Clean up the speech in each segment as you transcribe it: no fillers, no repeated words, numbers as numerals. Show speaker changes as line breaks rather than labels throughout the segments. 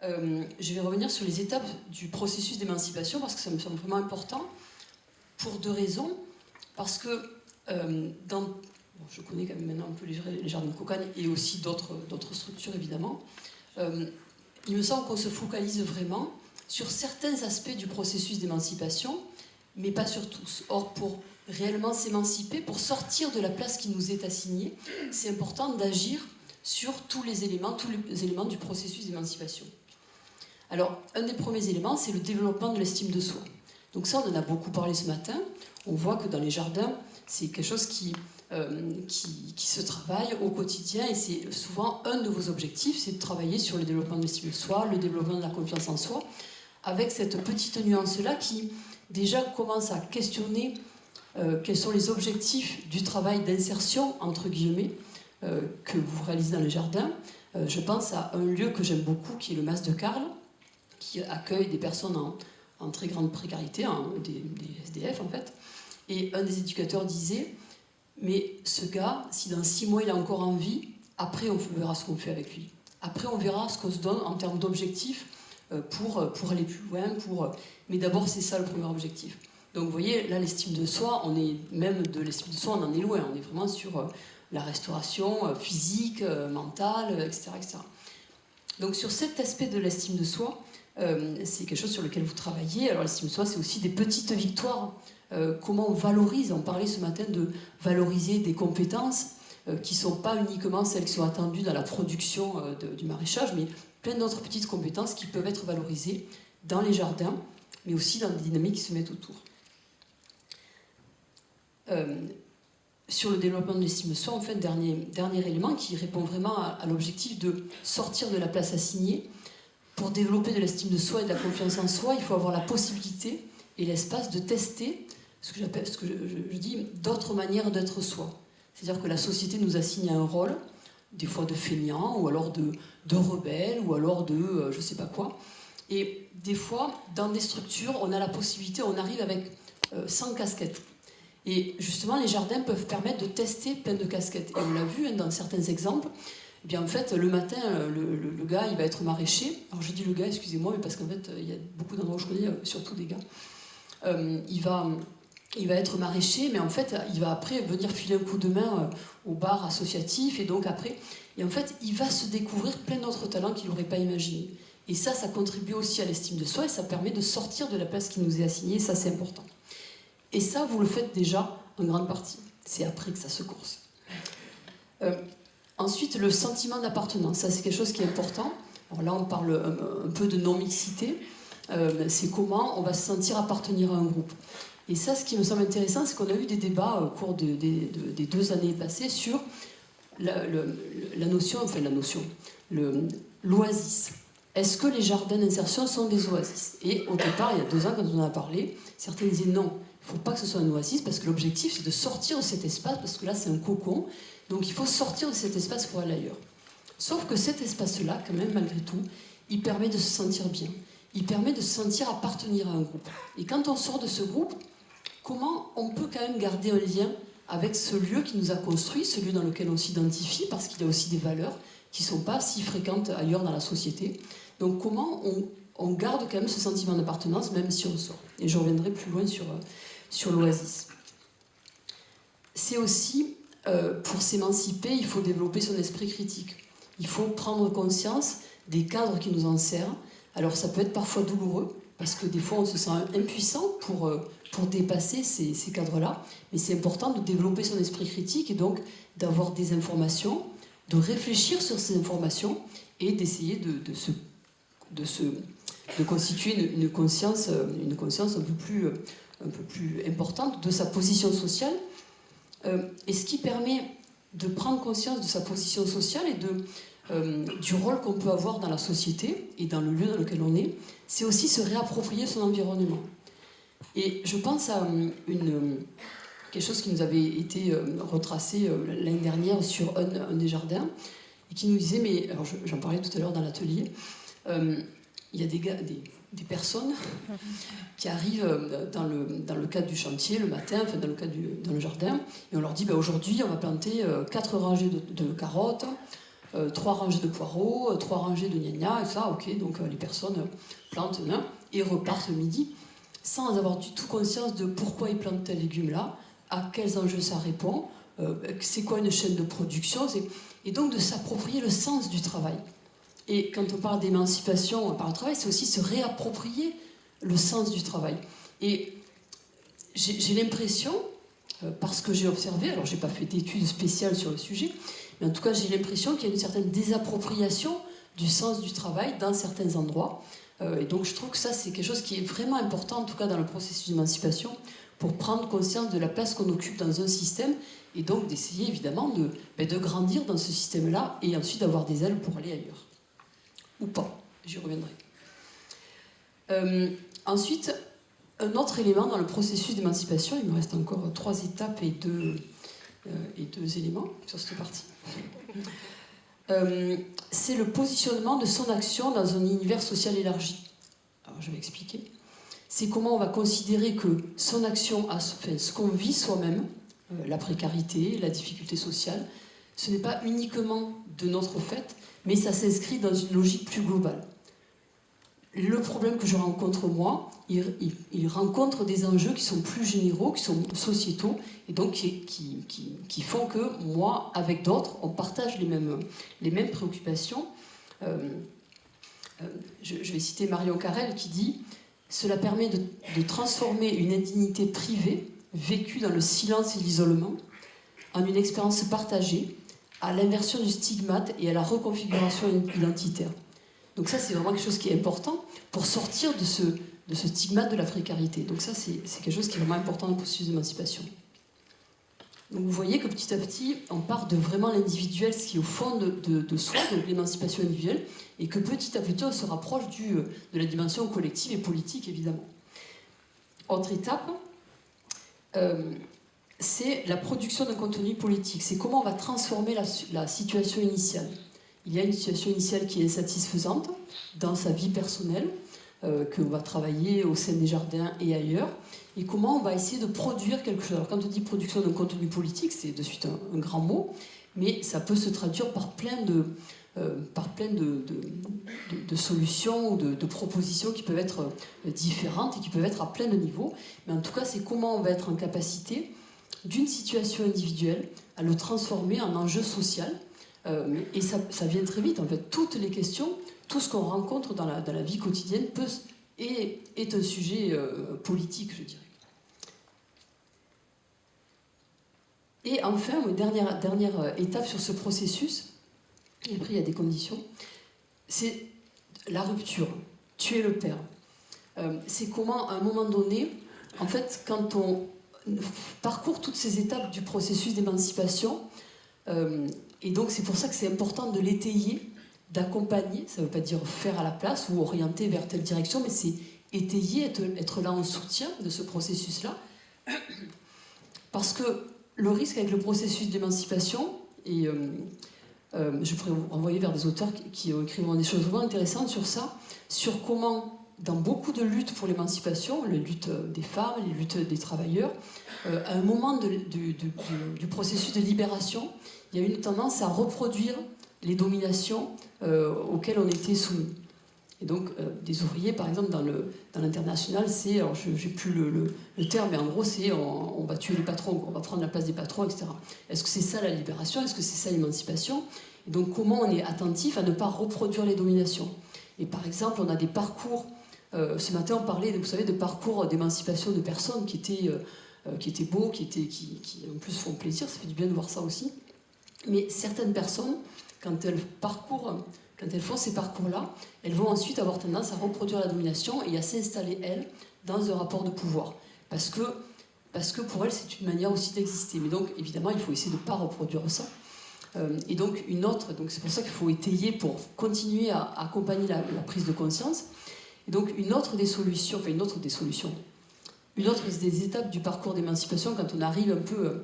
je vais revenir sur les étapes du processus d'émancipation parce que ça me semble vraiment important pour deux raisons. Parce que je connais quand même maintenant un peu les jardins de Cocagne et aussi d'autres structures évidemment. Il me semble qu'on se focalise vraiment sur certains aspects du processus d'émancipation, mais pas sur tous. Or, pour réellement s'émanciper, pour sortir de la place qui nous est assignée, c'est important d'agir sur tous les éléments du processus d'émancipation. Alors, un des premiers éléments, c'est le développement de l'estime de soi. Donc ça, on en a beaucoup parlé ce matin. On voit que dans les jardins, c'est quelque chose qui se travaille au quotidien et c'est souvent un de vos objectifs, c'est de travailler sur le développement de l'estime de soi, le développement de la confiance en soi, avec cette petite nuance-là qui déjà commence à questionner quels sont les objectifs du travail d'insertion, entre guillemets, que vous réalisez dans le jardin. Je pense à un lieu que j'aime beaucoup, qui est le Mas de Carles, qui accueille des personnes en très grande précarité, des SDF en fait. Et un des éducateurs disait, mais ce gars, si dans 6 mois il a encore envie, après on verra ce qu'on fait avec lui. Après on verra ce qu'on se donne en termes d'objectifs pour aller plus loin. Mais d'abord c'est ça le premier objectif. Donc vous voyez, là l'estime de soi, même de l'estime de soi, on en est loin. On est vraiment sur la restauration physique, mentale, etc., etc. Donc sur cet aspect de l'estime de soi, c'est quelque chose sur lequel vous travaillez. Alors l'estime de soi, c'est aussi des petites victoires. Comment on valorise, on parlait ce matin de valoriser des compétences qui ne sont pas uniquement celles qui sont attendues dans la production du maraîchage, mais plein d'autres petites compétences qui peuvent être valorisées dans les jardins, mais aussi dans des dynamiques qui se mettent autour. Sur le développement de l'estime de soi, en fait, dernier élément qui répond vraiment à l'objectif de sortir de la place assignée. Pour développer de l'estime de soi et de la confiance en soi, il faut avoir la possibilité et l'espace de tester ce que je dis, d'autres manières d'être soi. C'est-à-dire que la société nous assigne un rôle, des fois de feignant, ou alors de rebelle, ou alors de je sais pas quoi. Et des fois, dans des structures, on a la possibilité, on arrive avec 100 casquettes. Et justement, les jardins peuvent permettre de tester plein de casquettes. Et on l'a vu dans certains exemples. Eh bien, en fait, le matin, le gars, il va être maraîcher. Alors, je dis le gars, excusez-moi, mais parce qu'en fait, il y a beaucoup d'endroits où je connais, surtout des gars. Il va être maraîcher, mais en fait, il va après venir filer un coup de main au bar associatif. Et donc, après, en fait, il va se découvrir plein d'autres talents qu'il n'aurait pas imaginés. Et ça contribue aussi à l'estime de soi et ça permet de sortir de la place qui nous est assignée. Et ça, c'est important. Et ça, vous le faites déjà en grande partie. C'est après que ça se course. Ensuite, le sentiment d'appartenance. Ça, c'est quelque chose qui est important. Alors là, on parle un peu de non-mixité. C'est comment on va se sentir appartenir à un groupe. Et ça, ce qui me semble intéressant, c'est qu'on a eu des débats au cours des 2 années passées sur l'oasis. Est-ce que les jardins d'insertion sont des oasis? Et au départ, il y a 2 ans, quand on en a parlé, certains disaient non. Il ne faut pas que ce soit un oasis parce que l'objectif c'est de sortir de cet espace parce que là c'est un cocon, donc il faut sortir de cet espace pour aller ailleurs. Sauf que cet espace-là, quand même, malgré tout, il permet de se sentir bien, il permet de se sentir appartenir à un groupe. Et quand on sort de ce groupe, comment on peut quand même garder un lien avec ce lieu qui nous a construit, ce lieu dans lequel on s'identifie, parce qu'il y a aussi des valeurs qui ne sont pas si fréquentes ailleurs dans la société. Donc comment on garde quand même ce sentiment d'appartenance, même si on sort. Et je reviendrai plus loin sur l'oasis. C'est aussi, pour s'émanciper, il faut développer son esprit critique. Il faut prendre conscience des cadres qui nous en servent. Alors ça peut être parfois douloureux, parce que des fois on se sent impuissant pour dépasser ces cadres-là. Mais c'est important de développer son esprit critique et donc d'avoir des informations, de réfléchir sur ces informations et d'essayer de constituer une conscience un peu plus importante de sa position sociale. Et ce qui permet de prendre conscience de sa position sociale et du rôle qu'on peut avoir dans la société et dans le lieu dans lequel on est, c'est aussi se réapproprier son environnement. Et je pense à quelque chose qui nous avait été retracé l'année dernière sur un des jardins, et qui nous disait, mais alors j'en parlais tout à l'heure dans l'atelier, il y a des personnes qui arrivent dans le cadre du chantier le matin, enfin dans le jardin, et on leur dit, aujourd'hui on va planter 4 rangées de carottes, 3 rangées de poireaux, 3 rangées de gna-gna, et ça, ok, donc les personnes plantent et repartent le midi, sans avoir du tout conscience de pourquoi ils plantent tel légume-là, à quels enjeux ça répond, c'est quoi une chaîne de production, et donc de s'approprier le sens du travail. Et quand on parle d'émancipation par le travail, c'est aussi se réapproprier le sens du travail. Et j'ai l'impression, parce que j'ai observé, alors j'ai pas fait d'études spéciales sur le sujet, mais en tout cas j'ai l'impression qu'il y a une certaine désappropriation du sens du travail dans certains endroits. Et donc je trouve que ça c'est quelque chose qui est vraiment important, en tout cas dans le processus d'émancipation, pour prendre conscience de la place qu'on occupe dans un système, et donc d'essayer évidemment de grandir dans ce système-là, et ensuite d'avoir des ailes pour aller ailleurs. Ou pas, j'y reviendrai. Ensuite, un autre élément dans le processus d'émancipation, il me reste encore 3 étapes et 2 éléments sur cette partie, c'est le positionnement de son action dans un univers social élargi. Alors je vais expliquer. C'est comment on va considérer que son action, ce qu'on vit soi-même, la précarité, la difficulté sociale, ce n'est pas uniquement de notre fait, mais ça s'inscrit dans une logique plus globale. Le problème que je rencontre moi, il rencontre des enjeux qui sont plus généraux, qui sont sociétaux, et donc qui font que moi, avec d'autres, on partage les mêmes préoccupations. Je vais citer Marion Carrel qui dit « Cela permet de transformer une indignité privée, vécue dans le silence et l'isolement, en une expérience partagée, à l'inversion du stigmate et à la reconfiguration identitaire. » Donc ça, c'est vraiment quelque chose qui est important pour sortir de ce stigmate de la précarité. Donc ça, c'est quelque chose qui est vraiment important dans le processus d'émancipation. Donc vous voyez que petit à petit, on part de vraiment l'individuel, ce qui est au fond de soi, donc l'émancipation individuelle, et que petit à petit, on se rapproche de la dimension collective et politique, évidemment. Autre étape, c'est la production d'un contenu politique. C'est comment on va transformer la situation initiale. Il y a une situation initiale qui est insatisfaisante dans sa vie personnelle, qu'on va travailler au sein des jardins et ailleurs, et comment on va essayer de produire quelque chose. Alors quand on dit production d'un contenu politique, c'est de suite un grand mot, mais ça peut se traduire par plein de solutions ou de propositions qui peuvent être différentes et qui peuvent être à plein de niveaux. Mais en tout cas, c'est comment on va être en capacité d'une situation individuelle à le transformer en enjeu social. Et ça vient très vite, en fait. Toutes les questions, tout ce qu'on rencontre dans la vie quotidienne est un sujet politique, je dirais. Et enfin, dernière étape sur ce processus, et après il y a des conditions, c'est la rupture, tuer le père. C'est comment, à un moment donné, en fait, quand on parcourt toutes ces étapes du processus d'émancipation, et donc c'est pour ça que c'est important de l'étayer, d'accompagner, ça ne veut pas dire faire à la place ou orienter vers telle direction, mais c'est étayer, être là en soutien de ce processus-là. Parce que le risque avec le processus d'émancipation, et je pourrais vous renvoyer vers des auteurs qui ont écrit des choses vraiment intéressantes sur ça, sur comment, dans beaucoup de luttes pour l'émancipation, les luttes des femmes, les luttes des travailleurs, à un moment du processus de libération, il y a eu une tendance à reproduire les dominations auxquelles on était soumis. Et donc, des ouvriers, par exemple, dans l'international, c'est, alors je n'ai plus le terme, mais en gros, c'est on va tuer les patrons, on va prendre la place des patrons, etc. Est-ce que c'est ça la libération? Est-ce que c'est ça l'émancipation? Et donc, comment on est attentif à ne pas reproduire les dominations? Et par exemple, on a des parcours, ce matin on parlait, vous savez, de parcours d'émancipation de personnes qui étaient beaux, qui en plus font plaisir, ça fait du bien de voir ça aussi. Mais certaines personnes, quand elles font ces parcours-là, elles vont ensuite avoir tendance à reproduire la domination et à s'installer, elles, dans un rapport de pouvoir. Parce que pour elles, c'est une manière aussi d'exister. Mais donc, évidemment, il faut essayer de ne pas reproduire ça. Et donc, donc c'est pour ça qu'il faut étayer pour continuer à accompagner la prise de conscience. Et donc, une autre des étapes du parcours d'émancipation, quand on arrive un peu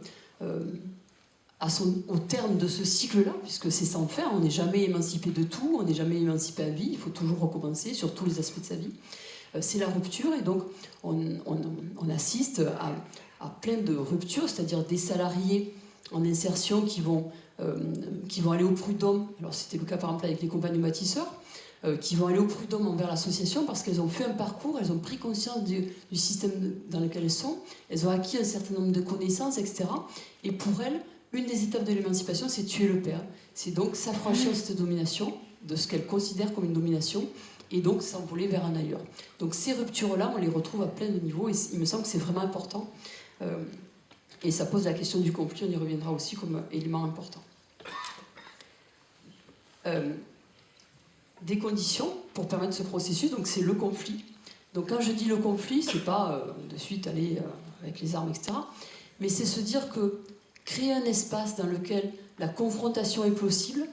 au terme de ce cycle-là, puisque c'est sans fin, on n'est jamais émancipé de tout, on n'est jamais émancipé à vie, il faut toujours recommencer sur tous les aspects de sa vie. C'est la rupture, et donc on assiste à plein de ruptures, c'est-à-dire des salariés en insertion qui vont aller au prud'homme. Alors c'était le cas par exemple avec les compagnies bâtisseurs, qui vont aller au prud'homme envers l'association parce qu'elles ont fait un parcours, elles ont pris conscience du système dans lequel elles sont, elles ont acquis un certain nombre de connaissances, etc. Et pour elles, une des étapes de l'émancipation, c'est tuer le père. C'est donc s'affranchir de cette domination, de ce qu'elles considèrent comme une domination, et donc s'envoler vers un ailleurs. Donc ces ruptures-là, on les retrouve à plein de niveaux, et il me semble que c'est vraiment important. Et ça pose la question du conflit, on y reviendra aussi comme élément important. Des conditions pour permettre ce processus, donc c'est le conflit. Donc quand je dis le conflit, c'est pas de suite aller avec les armes, etc. Mais c'est se dire que créer un espace dans lequel la confrontation est possible,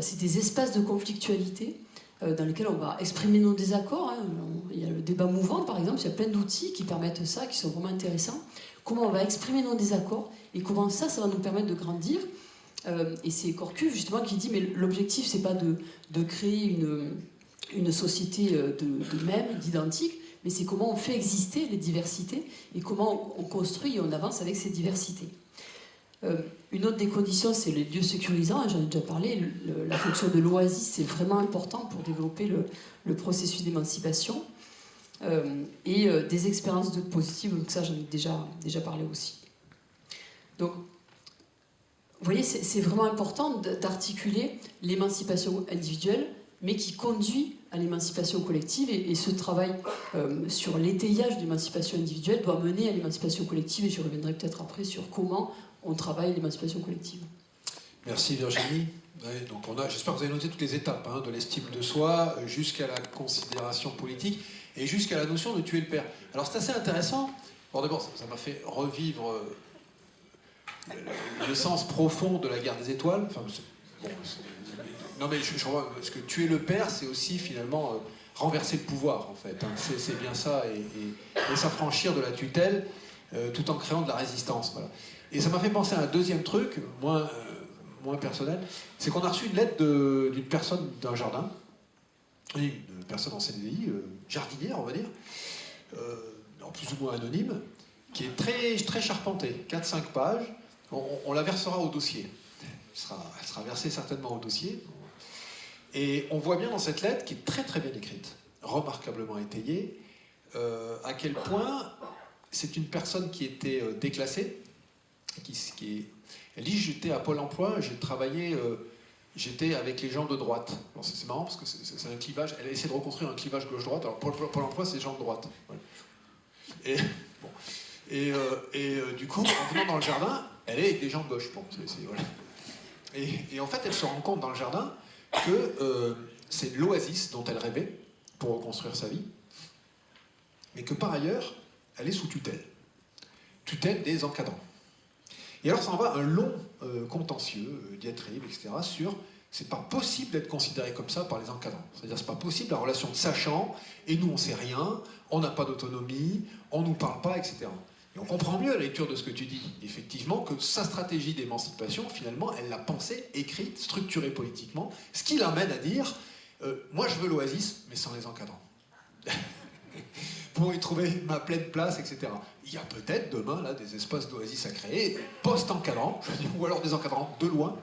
c'est des espaces de conflictualité dans lesquels on va exprimer nos désaccords. Hein. Il y a le débat mouvant, par exemple, il y a plein d'outils qui permettent ça, qui sont vraiment intéressants. Comment on va exprimer nos désaccords et comment ça va nous permettre de grandir. Et c'est Corcu, justement, qui dit, mais l'objectif, c'est pas de créer une société de même, d'identique, mais c'est comment on fait exister les diversités et comment on construit et on avance avec ces diversités. Une autre des conditions, c'est les lieux sécurisants, hein, j'en ai déjà parlé, la fonction de l'oasis, c'est vraiment important pour développer le processus d'émancipation, et des expériences positives, donc ça j'en ai déjà parlé aussi. Donc, vous voyez, c'est vraiment important d'articuler l'émancipation individuelle, mais qui conduit à l'émancipation collective, et ce travail sur l'étayage de l'émancipation individuelle doit mener à l'émancipation collective, et je reviendrai peut-être après sur comment on travaille l'émancipation collective.
Merci Virginie. Ouais, donc j'espère que vous avez noté toutes les étapes, hein, de l'estime de soi jusqu'à la considération politique et jusqu'à la notion de tuer le père. Alors c'est assez intéressant. Bon, d'abord, ça m'a fait revivre le sens profond de la guerre des étoiles. Enfin, non mais je vois, parce que tuer le père, c'est aussi finalement renverser le pouvoir, en fait. Hein. C'est bien ça, et s'affranchir de la tutelle tout en créant de la résistance. Voilà. Et ça m'a fait penser à un deuxième truc, moins personnel, c'est qu'on a reçu une lettre d'une personne d'un jardin, une personne en CDI, jardinière, on va dire, en plus ou moins anonyme, qui est très, très charpentée, 4-5 pages. On la versera au dossier. Elle sera versée certainement au dossier. Et on voit bien dans cette lettre, qui est très très bien écrite, remarquablement étayée, à quel point c'est une personne qui était déclassée. Elle dit, j'étais à Pôle emploi, j'ai travaillé, j'étais avec les gens de droite. C'est marrant parce que c'est un clivage, elle a essayé de reconstruire un clivage gauche-droite, alors Pôle emploi c'est les gens de droite. Voilà. Du coup, en venant dans le jardin, elle est avec des gens de gauche. Bon, voilà. Et en fait, elle se rend compte dans le jardin que c'est l'oasis dont elle rêvait pour reconstruire sa vie, mais que par ailleurs, elle est sous tutelle des encadrants. Et alors, ça en va un long contentieux, diatribe, etc., sur c'est pas possible d'être considéré comme ça par les encadrants. C'est-à-dire, c'est pas possible la relation de sachant, et nous, on sait rien, on n'a pas d'autonomie, on nous parle pas, etc. Et on comprend mieux à la lecture de ce que tu dis, effectivement, que sa stratégie d'émancipation, finalement, elle l'a pensée, écrite, structurée politiquement, ce qui l'amène à dire moi, je veux l'oasis, mais sans les encadrants. Pour y trouver ma pleine place, etc. Il y a peut-être demain là, des espaces d'oasis à créer, post-encadrants, ou alors des encadrants de loin,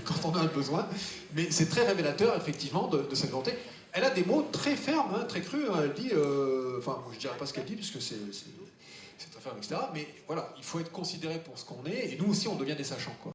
quand on a un besoin. Mais c'est très révélateur, effectivement, de cette volonté. Elle a des mots très fermes, hein, très crus. Hein. Elle dit, enfin, je ne dirais pas ce qu'elle dit, puisque c'est très ferme, etc. Mais voilà, il faut être considéré pour ce qu'on est, et nous aussi, on devient des sachants, quoi.